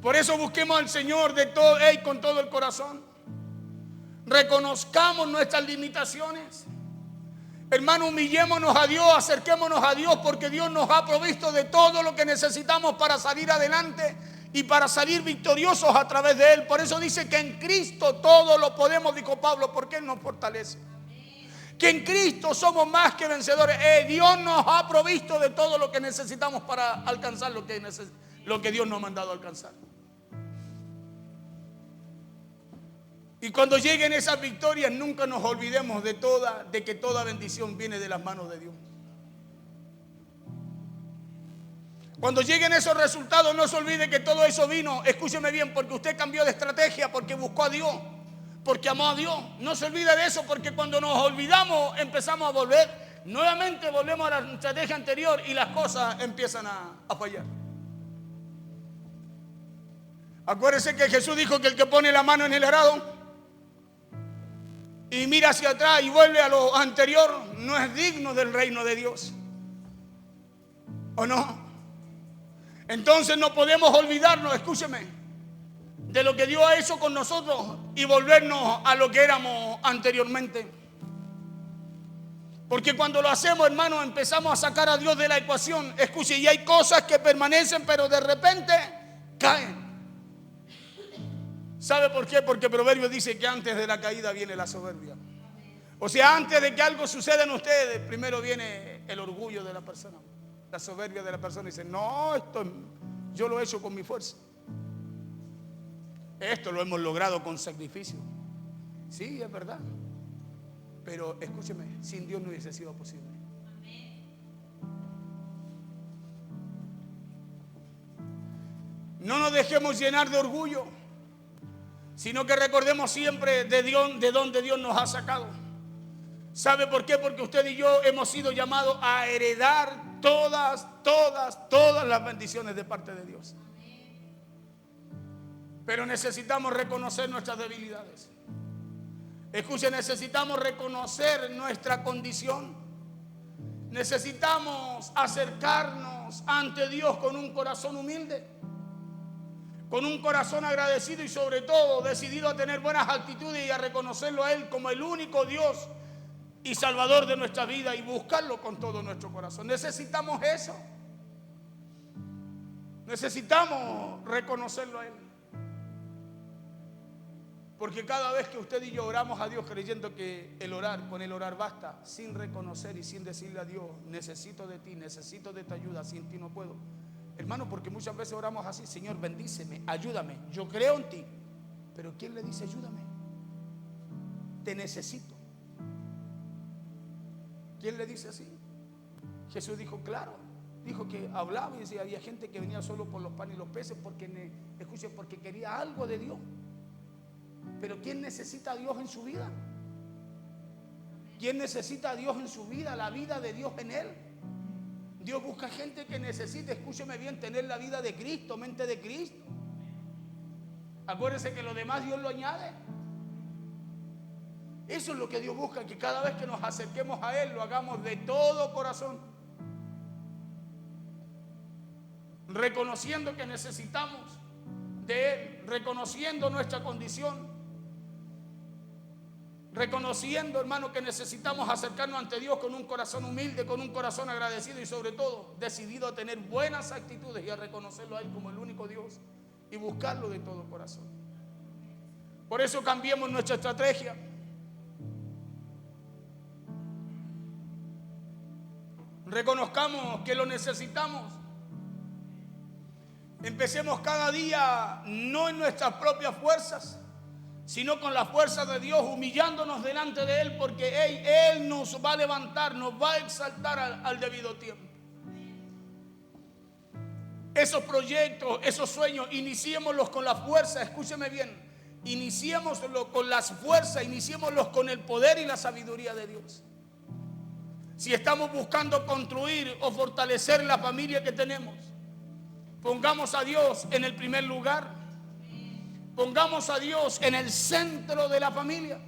Por eso busquemos al Señor con todo el corazón. Reconozcamos nuestras limitaciones. Hermano, humillémonos a Dios, acerquémonos a Dios, porque Dios nos ha provisto de todo lo que necesitamos para salir adelante y para salir victoriosos a través de Él. Por eso dice que en Cristo todo lo podemos, dijo Pablo, porque Él nos fortalece. Que en Cristo somos más que vencedores. Dios nos ha provisto de todo lo que necesitamos para alcanzar lo que Dios nos ha mandado a alcanzar. Y cuando lleguen esas victorias, nunca nos olvidemos de que toda bendición viene de las manos de Dios. Cuando lleguen esos resultados, no se olvide que todo eso vino, escúcheme bien, porque usted cambió de estrategia, porque buscó a Dios, porque amó a Dios. No se olvide de eso, porque cuando nos olvidamos, empezamos a volver. Nuevamente volvemos a la estrategia anterior y las cosas empiezan a fallar. Acuérdese que Jesús dijo que el que pone la mano en el arado y mira hacia atrás y vuelve a lo anterior, no es digno del reino de Dios. ¿O no? Entonces no podemos olvidarnos, escúcheme, de lo que Dios ha hecho con nosotros y volvernos a lo que éramos anteriormente. Porque cuando lo hacemos, hermano, empezamos a sacar a Dios de la ecuación. Escuche, y hay cosas que permanecen, pero de repente caen. ¿Sabe por qué? Porque Proverbios dice que antes de la caída viene la soberbia. O sea, antes de que algo suceda en ustedes, primero viene el orgullo de la persona. La soberbia de la persona dice, no, esto yo lo he hecho con mi fuerza. Esto lo hemos logrado con sacrificio. Sí, es verdad. Pero escúcheme, sin Dios no hubiese sido posible. No nos dejemos llenar de orgullo, sino que recordemos siempre de dónde Dios nos ha sacado. ¿Sabe por qué? Porque usted y yo hemos sido llamados a heredar todas las bendiciones de parte de Dios. Pero necesitamos reconocer nuestras debilidades. Escuche, necesitamos reconocer nuestra condición. Necesitamos acercarnos ante Dios con un corazón humilde, con un corazón agradecido y sobre todo decidido a tener buenas actitudes y a reconocerlo a Él como el único Dios y Salvador de nuestra vida y buscarlo con todo nuestro corazón. Necesitamos eso. Necesitamos reconocerlo a Él. Porque cada vez que usted y yo oramos a Dios creyendo que con el orar basta, sin reconocer y sin decirle a Dios, necesito de ti, necesito de tu ayuda, sin ti no puedo. Hermano, porque muchas veces oramos así, Señor, bendíceme, ayúdame, yo creo en ti. Pero ¿quién le dice ayúdame? Te necesito. ¿Quién le dice así? Jesús dijo, claro, dijo que hablaba y decía, había gente que venía solo por los panes y los peces porque quería algo de Dios. Pero ¿quién necesita a Dios en su vida? ¿Quién necesita a Dios en su vida? La vida de Dios en él. Dios busca gente que necesite, escúcheme bien, tener la vida de Cristo, mente de Cristo. Acuérdese que lo demás Dios lo añade. Eso es lo que Dios busca, que cada vez que nos acerquemos a Él lo hagamos de todo corazón, reconociendo que necesitamos de Él, reconociendo nuestra condición, reconociendo, hermano, que necesitamos acercarnos ante Dios con un corazón humilde, con un corazón agradecido y sobre todo decidido a tener buenas actitudes y a reconocerlo a Él como el único Dios y buscarlo de todo corazón. Por eso cambiemos nuestra estrategia. Reconozcamos que lo necesitamos. Empecemos cada día no en nuestras propias fuerzas, sino con la fuerza de Dios, humillándonos delante de Él, porque Él nos va a levantar, nos va a exaltar al debido tiempo. Esos proyectos, esos sueños, iniciémoslos con la fuerza, escúcheme bien, iniciémoslos con las fuerzas, iniciémoslos con el poder y la sabiduría de Dios. Si estamos buscando construir o fortalecer la familia que tenemos, pongamos a Dios en el primer lugar. Pongamos a Dios en el centro de la familia.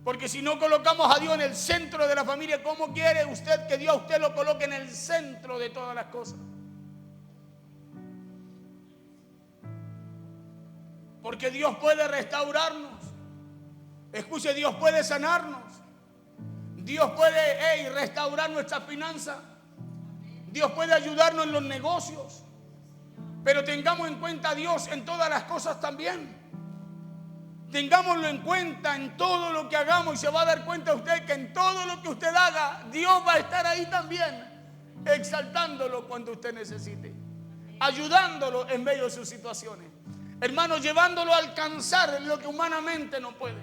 Porque si no colocamos a Dios en el centro de la familia, ¿cómo quiere usted que Dios a usted lo coloque en el centro de todas las cosas? Porque Dios puede restaurarnos. Escuche, Dios puede sanarnos. Dios puede restaurar nuestras finanzas. Dios puede ayudarnos en los negocios. Pero tengamos en cuenta a Dios en todas las cosas también. Tengámoslo en cuenta en todo lo que hagamos, y se va a dar cuenta usted que en todo lo que usted haga, Dios va a estar ahí también, exaltándolo cuando usted necesite, ayudándolo en medio de sus situaciones. Hermano, llevándolo a alcanzar lo que humanamente no puede.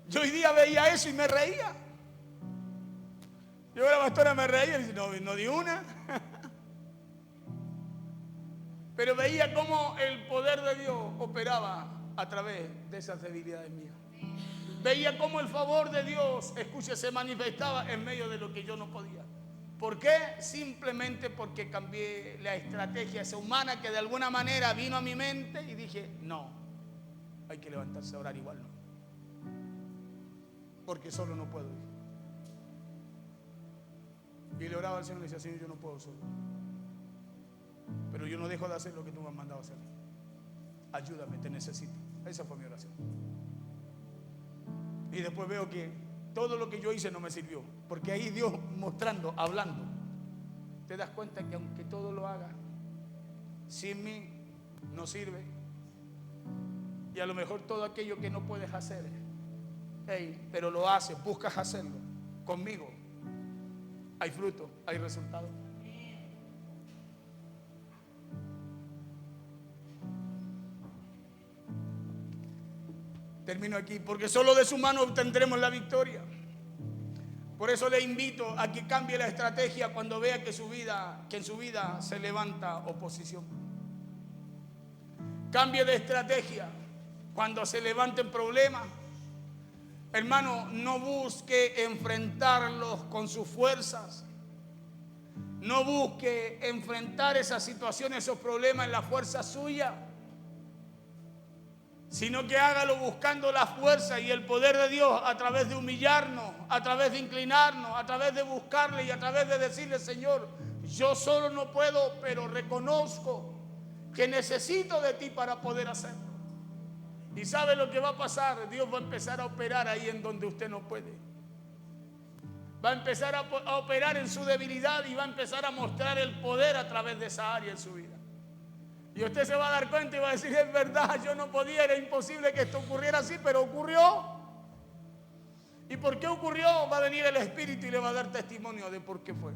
Yo hoy día veía eso y me reía. Yo, la pastora, me reía y dice, no di una. Pero veía cómo el poder de Dios operaba a través de esas debilidades mías. Veía cómo el favor de Dios, escuche, se manifestaba en medio de lo que yo no podía. ¿Por qué? Simplemente porque cambié la estrategia esa humana que de alguna manera vino a mi mente y dije, no, hay que levantarse a orar igual, no. Porque solo no puedo ir. Y le oraba al Señor y le decía, Señor, yo no puedo solo. Pero yo no dejo de hacer lo que tú me has mandado hacer. Ayúdame, te necesito. Esa fue mi oración. Y después veo que todo lo que yo hice no me sirvió. Porque ahí Dios mostrando, hablando, te das cuenta que aunque todo lo haga, sin mí no sirve. Y a lo mejor todo aquello que no puedes hacer, pero lo haces, buscas hacerlo conmigo, hay fruto, hay resultado. Termino aquí, porque solo de su mano obtendremos la victoria. Por eso le invito a que cambie la estrategia cuando vea que en su vida se levanta oposición. Cambie de estrategia cuando se levanten problemas. Hermano, no busque enfrentarlos con sus fuerzas. No busque enfrentar esas situaciones, esos problemas en la fuerza suya, sino que hágalo buscando la fuerza y el poder de Dios a través de humillarnos, a través de inclinarnos, a través de buscarle y a través de decirle, Señor, yo solo no puedo, pero reconozco que necesito de ti para poder hacerlo. ¿Y sabe lo que va a pasar? Dios va a empezar a operar ahí en donde usted no puede. Va a empezar a operar en su debilidad y va a empezar a mostrar el poder a través de esa área en su vida. Y usted se va a dar cuenta y va a decir, es verdad, yo no podía, era imposible que esto ocurriera así, pero ocurrió. ¿Y por qué ocurrió? Va a venir el Espíritu y le va a dar testimonio de por qué fue.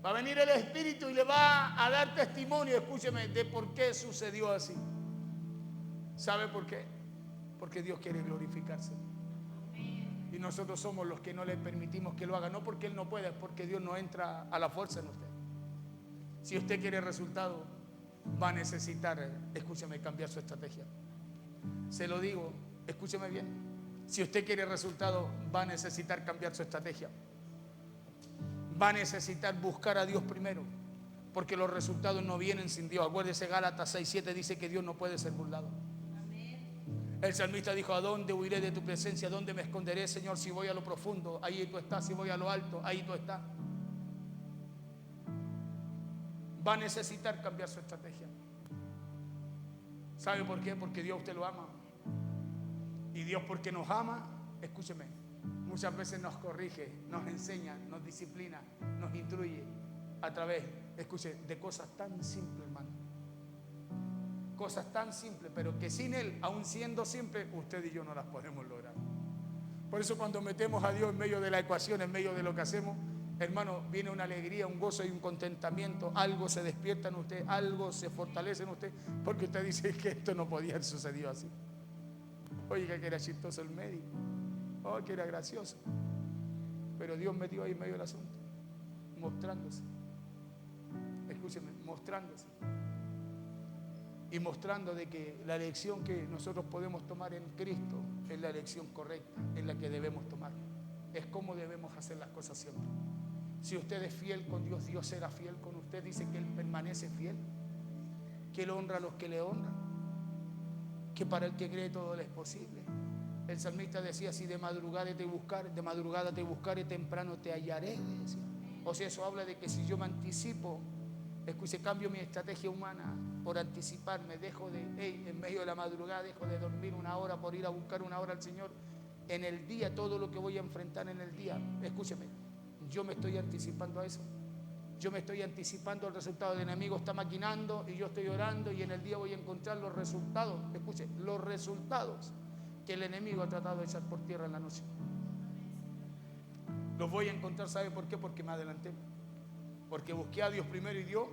Va a venir el Espíritu y le va a dar testimonio, escúcheme, de por qué sucedió así. ¿Sabe por qué? Porque Dios quiere glorificarse. Y nosotros somos los que no le permitimos que lo haga. No porque Él no pueda, es porque Dios no entra a la fuerza en usted. Si usted quiere resultado, va a necesitar, escúcheme, cambiar su estrategia. Se lo digo, escúcheme bien. Si usted quiere resultado, va a necesitar cambiar su estrategia. Va a necesitar buscar a Dios primero, porque los resultados no vienen sin Dios. Acuérdese, Gálatas 6:7 dice que Dios no puede ser burlado. El salmista dijo, ¿a dónde huiré de tu presencia? ¿A dónde me esconderé, Señor? Si voy a lo profundo, ahí tú estás. Si voy a lo alto, ahí tú estás. Va a necesitar cambiar su estrategia. ¿Sabe por qué? Porque Dios a usted lo ama. Y Dios, porque nos ama, escúcheme, muchas veces nos corrige, nos enseña, nos disciplina, nos instruye a través, escuche, de cosas tan simples, hermano. Cosas tan simples, pero que sin Él, aun siendo simples, usted y yo no las podemos lograr. Por eso cuando metemos a Dios en medio de la ecuación, en medio de lo que hacemos, hermano, viene una alegría, un gozo y un contentamiento. Algo se despierta en usted, algo se fortalece en usted, porque usted dice que esto no podía haber sucedido así. Oiga, que era chistoso el médico, oh, que era gracioso, pero Dios metió ahí en medio del asunto, mostrándose. Escúcheme, mostrándose. Y mostrando de que la elección que nosotros podemos tomar en Cristo es la elección correcta, es la que debemos tomar. Es como debemos hacer las cosas siempre. Si usted es fiel con Dios, Dios será fiel con usted. Dice que Él permanece fiel, que Él honra a los que le honran, que para el que cree todo le es posible. El salmista decía, si de madrugada te buscaré, temprano te hallaré, decía. O sea, eso habla de que si yo me anticipo Escuche, cambio mi estrategia humana por anticiparme. Dejo de, en medio de la madrugada, dejo de dormir una hora por ir a buscar una hora al Señor. En el día, todo lo que voy a enfrentar en el día, escúcheme, yo me estoy anticipando a eso. Yo me estoy anticipando al resultado. El enemigo está maquinando y yo estoy orando, y en el día voy a encontrar los resultados. Escuche, los resultados que el enemigo ha tratado de echar por tierra en la noche. Los voy a encontrar. ¿Sabe por qué? Porque me adelanté. Porque busqué a Dios primero, y Dios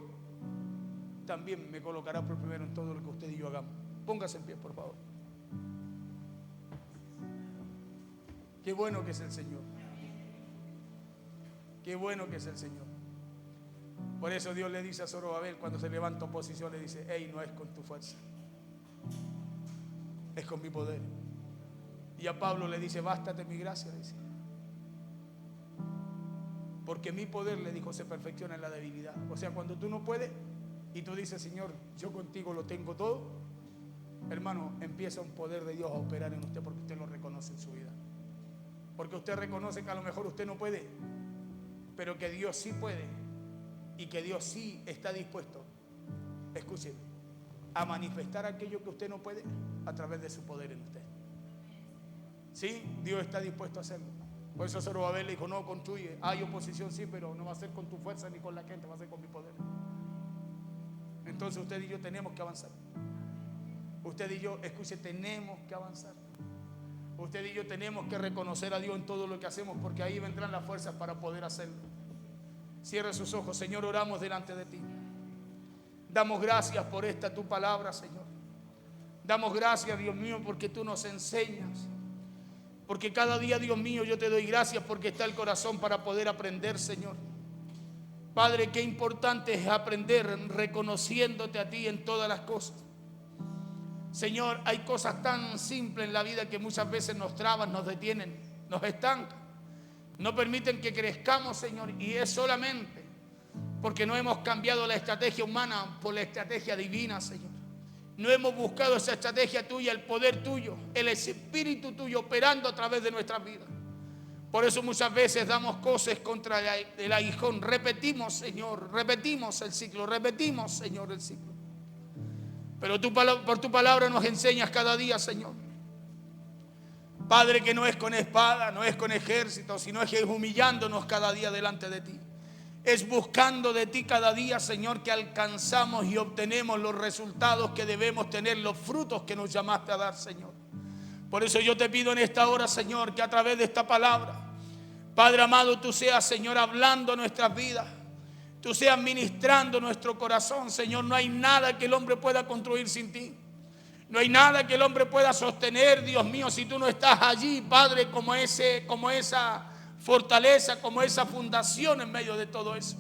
también me colocará por primero en todo lo que usted y yo hagamos. Póngase en pie, por favor. Qué bueno que es el Señor. Qué bueno que es el Señor. Por eso Dios le dice a Zorobabel, cuando se levanta oposición, le dice: hey, no es con tu fuerza, es con mi poder. Y a Pablo le dice: bástate mi gracia, le dice, porque mi poder, le dijo, se perfecciona en la debilidad. O sea, cuando tú no puedes y tú dices: Señor, yo contigo lo tengo todo, hermano, empieza un poder de Dios a operar en usted, porque usted lo reconoce en su vida. Porque usted reconoce que a lo mejor usted no puede, pero que Dios sí puede, y que Dios sí está dispuesto, escúcheme, a manifestar aquello que usted no puede a través de su poder en usted. Sí, Dios está dispuesto a hacerlo. Por eso Zorobabel le dijo: no, construye. Hay oposición, sí, pero no va a ser con tu fuerza ni con la gente, va a ser con mi poder. Entonces usted y yo tenemos que avanzar. Usted y yo, escuche, tenemos que avanzar. Usted y yo tenemos que reconocer a Dios en todo lo que hacemos, porque ahí vendrán las fuerzas para poder hacerlo. Cierre sus ojos. Señor, oramos delante de ti. Damos gracias por esta tu palabra, Señor. Damos gracias, Dios mío, porque tú nos enseñas. Porque cada día, Dios mío, yo te doy gracias porque está el corazón para poder aprender, Señor. Padre, qué importante es aprender reconociéndote a ti en todas las cosas. Señor, hay cosas tan simples en la vida que muchas veces nos traban, nos detienen, nos estancan, no permiten que crezcamos, Señor, y es solamente porque no hemos cambiado la estrategia humana por la estrategia divina, Señor. No hemos buscado esa estrategia tuya, el poder tuyo, el espíritu tuyo operando a través de nuestras vidas. Por eso muchas veces damos cosas contra el aguijón. Repetimos, Señor, repetimos el ciclo, repetimos, Señor, el ciclo. Pero tú, por tu palabra nos enseñas cada día, Señor. Padre, que no es con espada, no es con ejército, sino es humillándonos cada día delante de ti. Es buscando de ti cada día, Señor, que alcanzamos y obtenemos los resultados que debemos tener, los frutos que nos llamaste a dar, Señor. Por eso yo te pido en esta hora, Señor, que a través de esta palabra, Padre amado, tú seas, Señor, hablando nuestras vidas. Tú seas ministrando nuestro corazón, Señor. No hay nada que el hombre pueda construir sin ti. No hay nada que el hombre pueda sostener, Dios mío, si tú no estás allí, Padre, como esa fortaleza, como esa fundación en medio de todo eso.